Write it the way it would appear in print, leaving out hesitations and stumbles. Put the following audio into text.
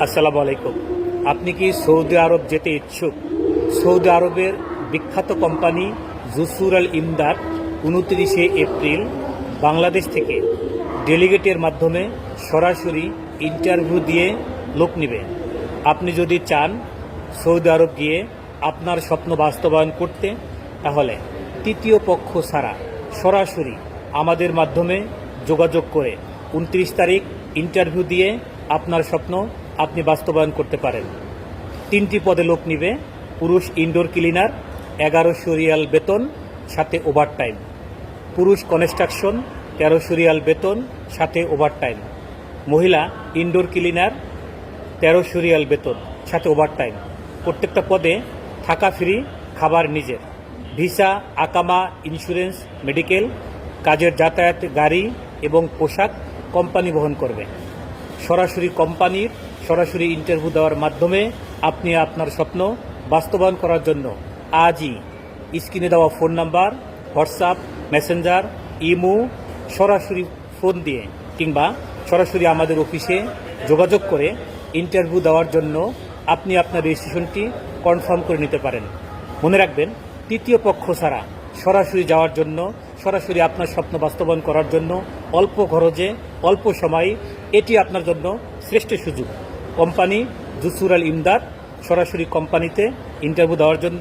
আসসালামু আলাইকুম। আপনি কি সৌদি আরব যেতে ইচ্ছুক? সৌদি আরবের বিখ্যাত কোম্পানি জুসুর আল ইমদাদ 29 এপ্রিল বাংলাদেশ থেকে ডেলিগেটের মাধ্যমে সরাসরি ইন্টারভিউ দিয়ে লোক নেবে। আপনি যদি চান সৌদি আরব গিয়ে আপনার স্বপ্ন বাস্তবায়ন করতে, তাহলে তৃতীয় পক্ষ ছাড়া সরাসরি আমাদের মাধ্যমে যোগাযোগ করে 29 তারিখ ইন্টারভিউ দিয়ে আপনার স্বপ্ন আপনি বাস্তবায়ন করতে পারেন। 3টি পদে লোক নিবে। পুরুষ ইনডোর ক্লিনার 1100 রিয়াল বেতন সাথে ওভারটাইম। পুরুষ কনস্ট্রাকশন 1300 রিয়াল বেতন সাথে ওভারটাইম। মহিলা ইনডোর ক্লিনার 1300 রিয়াল বেতন সাথে ওভারটাইম। প্রত্যেকটা পদে থাকা ফ্রি, খাবার নিজের। ভিসা, আকামা, ইন্স্যুরেন্স, মেডিকেল, কাজের যাতায়াত, গাড়ি এবং পোশাক কোম্পানি বহন করবে। সরাসরি কোম্পানির সরাসরি ইন্টারভিউ দেওয়ার মাধ্যমে আপনি আপনার স্বপ্ন বাস্তবায়ন করার জন্য আজই স্ক্রিনে দেওয়া phone number, WhatsApp, Messenger, imo সরাসরি ফোন দিয়ে কিংবা সরাসরি আমাদের অফিসে যোগাযোগ করে ইন্টারভিউ দেওয়ার জন্য আপনি আপনার রেজিস্ট্রেশনটি কনফার্ম করে নিতে পারেন। মনে রাখবেন, তৃতীয় পক্ষ ছাড়া সরাসরি যাওয়ার জন্য, সরাসরি আপনার স্বপ্ন বাস্তবায়ন করার জন্য অল্প খরচে অল্প সময়ে এটি আপনার জন্য শ্রেষ্ঠ সুযোগ। কোম্পানি জুসুর আল ইমদাদ, সরাসরি কোম্পানিতে ইন্টারভিউ দেওয়ার জন্য